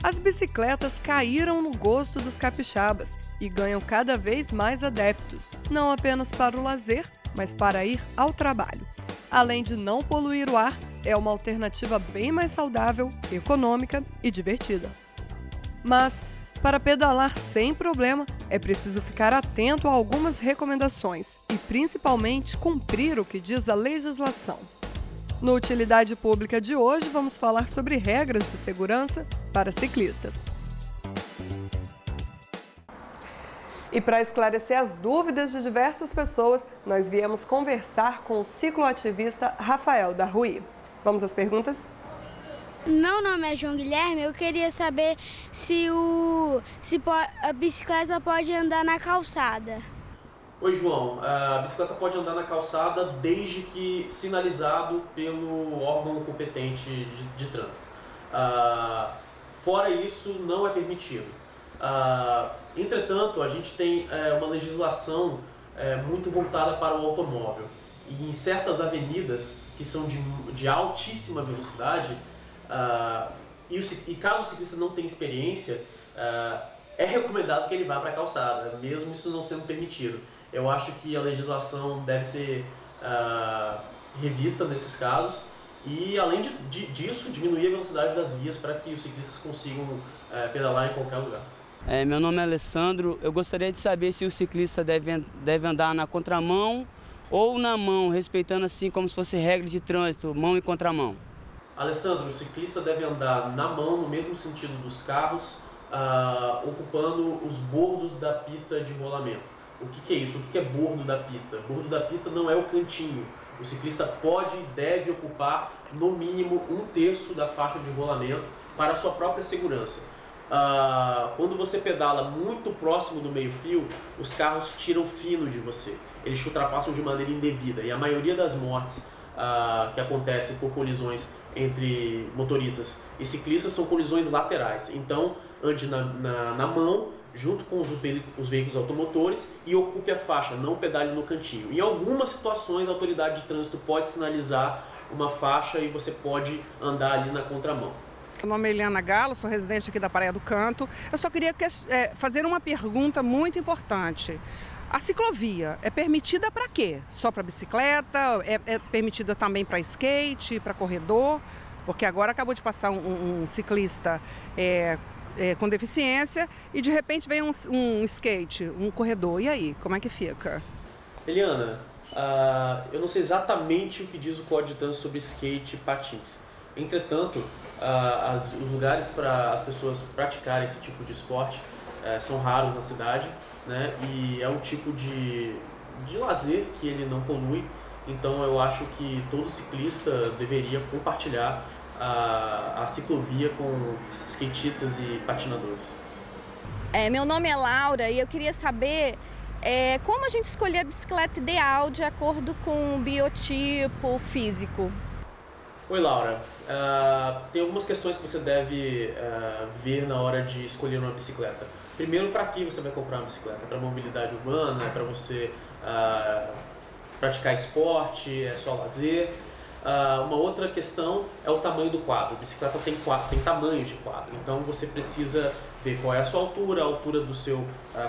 As bicicletas caíram no gosto dos capixabas e ganham cada vez mais adeptos, não apenas para o lazer, mas para ir ao trabalho. Além de não poluir o ar, é uma alternativa bem mais saudável, econômica e divertida. Mas, para pedalar sem problema, é preciso ficar atento a algumas recomendações e, principalmente, cumprir o que diz a legislação. No Utilidade Pública de hoje, vamos falar sobre regras de segurança para ciclistas. E para esclarecer as dúvidas de diversas pessoas, nós viemos conversar com o cicloativista Rafael da Rui. Vamos às perguntas? Meu nome é João Guilherme, eu queria saber se a bicicleta pode andar na calçada. Oi, João. A bicicleta pode andar na calçada desde que sinalizado pelo órgão competente de trânsito. Fora isso, não é permitido. Entretanto, a gente tem uma legislação muito voltada para o automóvel. E em certas avenidas que são de altíssima velocidade, e caso o ciclista não tenha experiência, é recomendado que ele vá para a calçada, mesmo isso não sendo permitido. Eu acho que a legislação deve ser revista nesses casos e, além disso, diminuir a velocidade das vias para que os ciclistas consigam pedalar em qualquer lugar. Meu nome é Alessandro. Eu gostaria de saber se o ciclista deve andar na contramão ou na mão, respeitando assim como se fosse regra de trânsito, mão e contramão. Alessandro, o ciclista deve andar na mão, no mesmo sentido dos carros, ocupando os bordos da pista de rolamento. O que é isso? O que é bordo da pista? Bordo da pista não é o cantinho. O ciclista pode e deve ocupar no mínimo 1/3 da faixa de rolamento para a sua própria segurança. Quando você pedala muito próximo do meio-fio, os carros tiram fino de você. Eles te ultrapassam de maneira indevida. E a maioria das mortes que acontecem por colisões entre motoristas e ciclistas são colisões laterais. Então, ande na mão, junto com os veículos automotores, e ocupe a faixa, não pedale no cantinho. Em algumas situações, a autoridade de trânsito pode sinalizar uma faixa e você pode andar ali na contramão. Meu nome é Eliana Galo, sou residente aqui da Praia do Canto. Eu só queria fazer uma pergunta muito importante. A ciclovia é permitida para quê? Só para bicicleta? É permitida também para skate, para corredor? Porque agora acabou de passar um ciclista com deficiência e de repente vem um skate, um corredor. E aí, como é que fica? Eliana, eu não sei exatamente o que diz o Código de Trânsito sobre skate e patins. Entretanto, os lugares para as pessoas praticarem esse tipo de esporte são raros na cidade, né? E é um tipo de lazer que ele não polui. Então eu acho que todo ciclista deveria compartilhar a ciclovia com skatistas e patinadores. Meu nome é Laura e eu queria saber como a gente escolher a bicicleta ideal de acordo com o biotipo físico. Oi, Laura. Tem algumas questões que você deve ver na hora de escolher uma bicicleta. Primeiro, para que você vai comprar uma bicicleta? Para mobilidade urbana? É para você praticar esporte? É só lazer? Uma outra questão é o tamanho do quadro. A bicicleta tem tamanhos de quadro, então você precisa ver qual é a sua altura, a altura do seu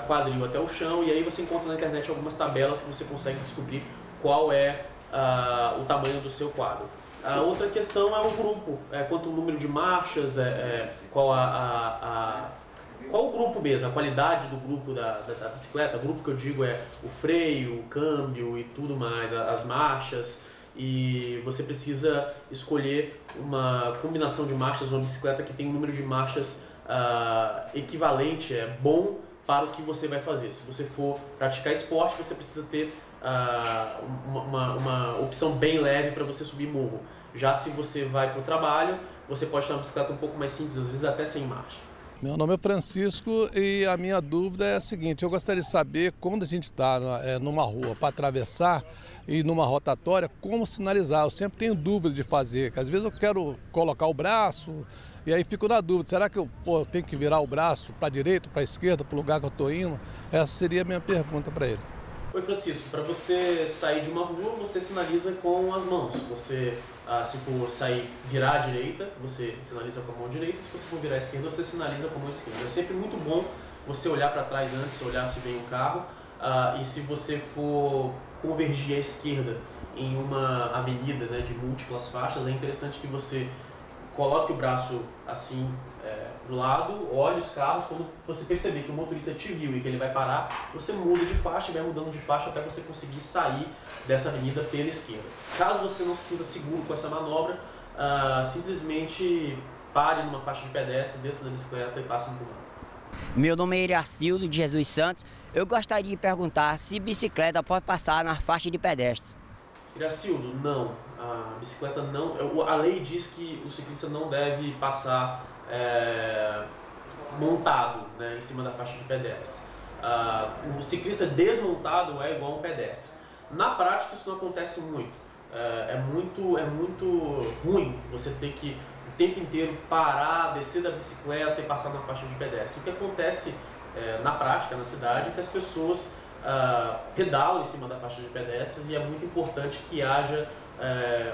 quadril até o chão, e aí você encontra na internet algumas tabelas que você consegue descobrir qual é o tamanho do seu quadro. A outra questão é o grupo, quanto o número de marchas, qual o grupo mesmo, a qualidade do grupo da bicicleta. O grupo que eu digo é o freio, o câmbio e tudo mais, as marchas. E você precisa escolher uma combinação de marchas, uma bicicleta que tem um número de marchas equivalente, bom para o que você vai fazer. Se você for praticar esporte, você precisa ter uma opção bem leve para você subir morro. Já se você vai para o trabalho, você pode ter uma bicicleta um pouco mais simples, às vezes até sem marcha. Meu nome é Francisco e a minha dúvida é a seguinte: eu gostaria de saber, quando a gente está numa rua para atravessar e numa rotatória, como sinalizar. Eu sempre tenho dúvida de fazer, que às vezes eu quero colocar o braço e aí fico na dúvida, será que eu tenho que virar o braço para a direita, para a esquerda, para o lugar que eu estou indo? Essa seria a minha pergunta para ele. Oi, Francisco, para você sair de uma rua, você sinaliza com as mãos. Você Se for sair, virar à direita, você sinaliza com a mão direita. Se você for virar à esquerda, você sinaliza com a mão esquerda. É sempre muito bom você olhar para trás antes, olhar se vem um carro. E se você for convergir à esquerda em uma avenida, né, de múltiplas faixas, é interessante que você coloque o braço assim pro lado, olhe os carros. Quando você perceber que o motorista te viu e que ele vai parar, você muda de faixa e vai mudando de faixa até você conseguir sair dessa avenida pela esquerda. Caso você não se sinta seguro com essa manobra, simplesmente pare numa faixa de pedestre, desça da bicicleta e passe no lado. Meu nome é Iracildo de Jesus Santos. Eu gostaria de perguntar se bicicleta pode passar na faixa de pedestre. Iracildo, não. A bicicleta não. A lei diz que o ciclista não deve passar montado, né, em cima da faixa de pedestres. O ciclista desmontado é igual a um pedestre. Na prática isso não acontece muito. É muito ruim você ter que o tempo inteiro parar, descer da bicicleta e passar na faixa de pedestre. O que acontece na prática, na cidade, é que as pessoas pedalam em cima da faixa de pedestres, e é muito importante que haja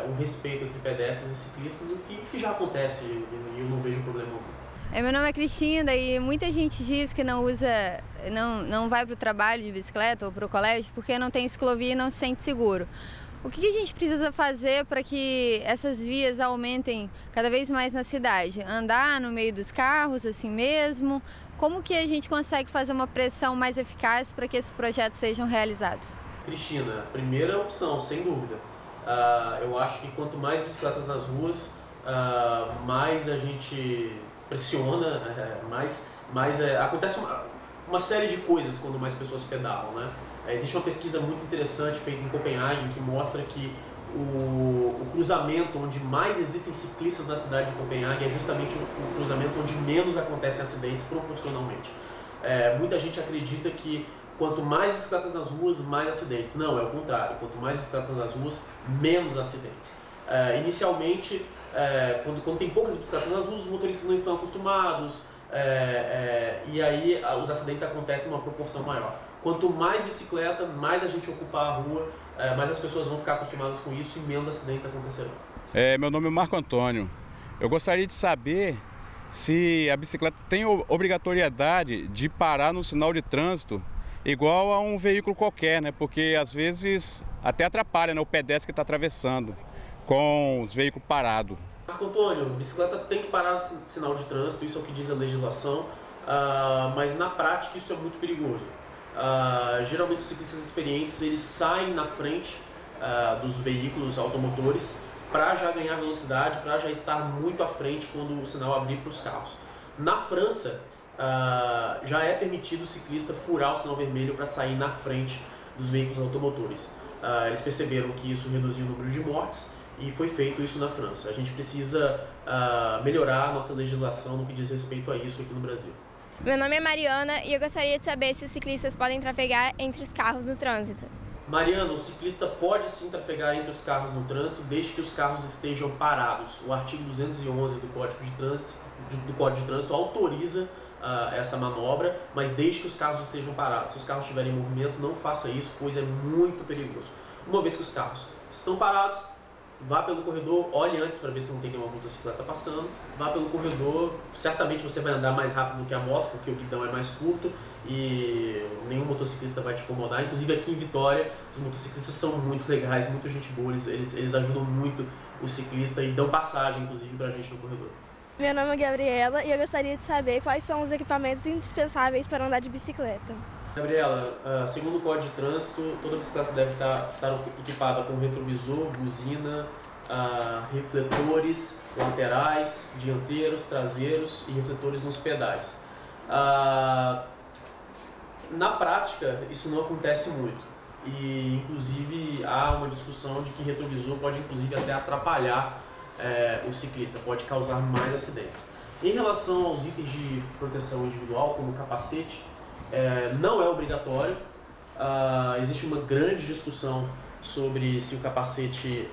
um respeito entre pedestres e ciclistas, o que já acontece e eu não vejo problema algum. Meu nome é Cristina e muita gente diz que não vai para o trabalho de bicicleta ou para o colégio porque não tem ciclovia e não se sente seguro. O que a gente precisa fazer para que essas vias aumentem cada vez mais na cidade? Andar no meio dos carros assim mesmo? Como que a gente consegue fazer uma pressão mais eficaz para que esses projetos sejam realizados? Cristina, primeira opção, sem dúvida. Eu acho que quanto mais bicicletas nas ruas, mais a gente pressiona, acontece uma série de coisas quando mais pessoas pedalam, né? Existe uma pesquisa muito interessante feita em Copenhague que mostra que o cruzamento onde mais existem ciclistas na cidade de Copenhague é justamente o cruzamento onde menos acontecem acidentes proporcionalmente. Muita gente acredita que quanto mais bicicletas nas ruas, mais acidentes. Não, é o contrário. Quanto mais bicicletas nas ruas, menos acidentes. Inicialmente, quando tem poucas bicicletas nas ruas, os motoristas não estão acostumados, e aí os acidentes acontecem em uma proporção maior. Quanto mais bicicleta, mais a gente ocupar a rua, mais as pessoas vão ficar acostumadas com isso e menos acidentes acontecerão. Meu nome é Marco Antônio. Eu gostaria de saber se a bicicleta tem obrigatoriedade de parar no sinal de trânsito igual a um veículo qualquer, né? Porque às vezes até atrapalha, né, o pedestre que está atravessando com os veículos parados. Marco Antônio, a bicicleta tem que parar no sinal de trânsito, isso é o que diz a legislação, mas na prática isso é muito perigoso. Geralmente os ciclistas experientes eles saem na frente dos veículos automotores para já ganhar velocidade, para já estar muito à frente quando o sinal abrir para os carros. Na França, já é permitido o ciclista furar o sinal vermelho para sair na frente dos veículos automotores. Eles perceberam que isso reduzia o número de mortes e foi feito isso na França. A gente precisa melhorar a nossa legislação no que diz respeito a isso aqui no Brasil. Meu nome é Mariana e eu gostaria de saber se os ciclistas podem trafegar entre os carros no trânsito. Mariana, o ciclista pode sim trafegar entre os carros no trânsito desde que os carros estejam parados. O artigo 211 do Código de Trânsito autoriza essa manobra, mas desde que os carros estejam parados. Se os carros estiverem em movimento, não faça isso, pois é muito perigoso. Uma vez que os carros estão parados, vá pelo corredor, olhe antes para ver se não tem nenhuma motocicleta passando, vá pelo corredor, certamente você vai andar mais rápido do que a moto, porque o guidão é mais curto e nenhum motociclista vai te incomodar. Inclusive aqui em Vitória, os motociclistas são muito legais, muita gente boa, eles ajudam muito o ciclista e dão passagem, inclusive, para a gente no corredor. Meu nome é Gabriela e eu gostaria de saber quais são os equipamentos indispensáveis para andar de bicicleta. Gabriela, segundo o Código de Trânsito, toda bicicleta deve estar equipada com retrovisor, buzina, refletores laterais, dianteiros, traseiros e refletores nos pedais. Na prática, isso não acontece muito e, inclusive, há uma discussão de que retrovisor pode, inclusive, até atrapalhar o ciclista, pode causar mais acidentes. Em relação aos itens de proteção individual, como o capacete, não é obrigatório. Existe uma grande discussão sobre se o capacete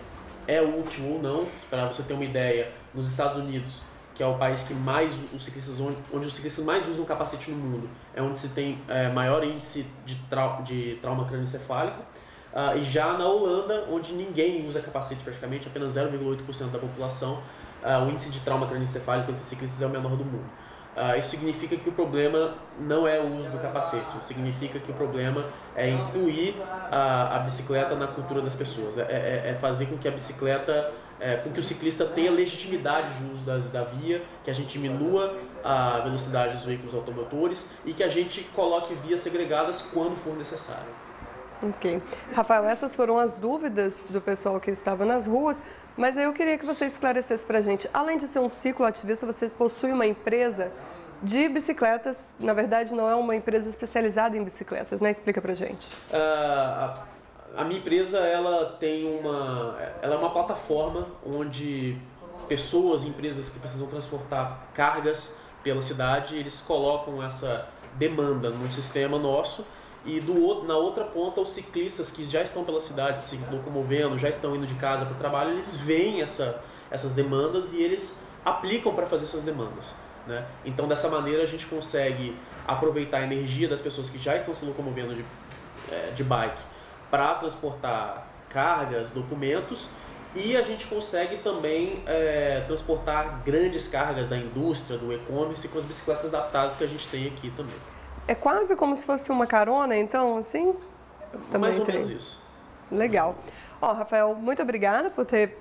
é útil ou não. Para você ter uma ideia, nos Estados Unidos, que é o país que mais onde os ciclistas mais usam capacete no mundo, é onde se tem maior índice de trauma crânioencefálico. E já na Holanda, onde ninguém usa capacete praticamente, apenas 0,8% da população, o índice de trauma cranioencefálico entre ciclistas é o menor do mundo. Isso significa que o problema não é o uso do capacete, significa que o problema é incluir a bicicleta na cultura das pessoas, é fazer com que a bicicleta, com que o ciclista tenha legitimidade de uso da via, que a gente diminua a velocidade dos veículos automotores e que a gente coloque vias segregadas quando for necessário. Ok. Rafael, essas foram as dúvidas do pessoal que estava nas ruas, mas eu queria que você esclarecesse para a gente. Além de ser um cicloativista, você possui uma empresa de bicicletas, na verdade não é uma empresa especializada em bicicletas, né? Explica para a gente. A minha empresa, ela é uma plataforma onde pessoas e empresas que precisam transportar cargas pela cidade, eles colocam essa demanda num sistema nosso. E na outra ponta, os ciclistas que já estão pela cidade se locomovendo, já estão indo de casa para o trabalho, eles veem essas demandas e eles aplicam para fazer essas demandas, né? Então, dessa maneira, a gente consegue aproveitar a energia das pessoas que já estão se locomovendo de bike para transportar cargas, documentos, e a gente consegue também transportar grandes cargas da indústria, do e-commerce, com as bicicletas adaptadas que a gente tem aqui também. É quase como se fosse uma carona, então, assim? Também mais ou menos isso. Legal. Rafael, muito obrigada por ter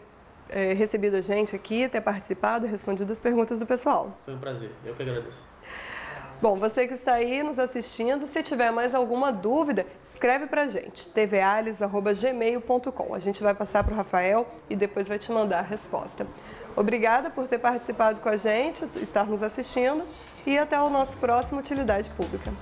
recebido a gente aqui, ter participado e respondido as perguntas do pessoal. Foi um prazer, eu que agradeço. Bom, você que está aí nos assistindo, se tiver mais alguma dúvida, escreve pra gente, tvales@gmail.com. A gente vai passar para o Rafael e depois vai te mandar a resposta. Obrigada por ter participado com a gente, estar nos assistindo. E até o nosso próximo Utilidade Pública.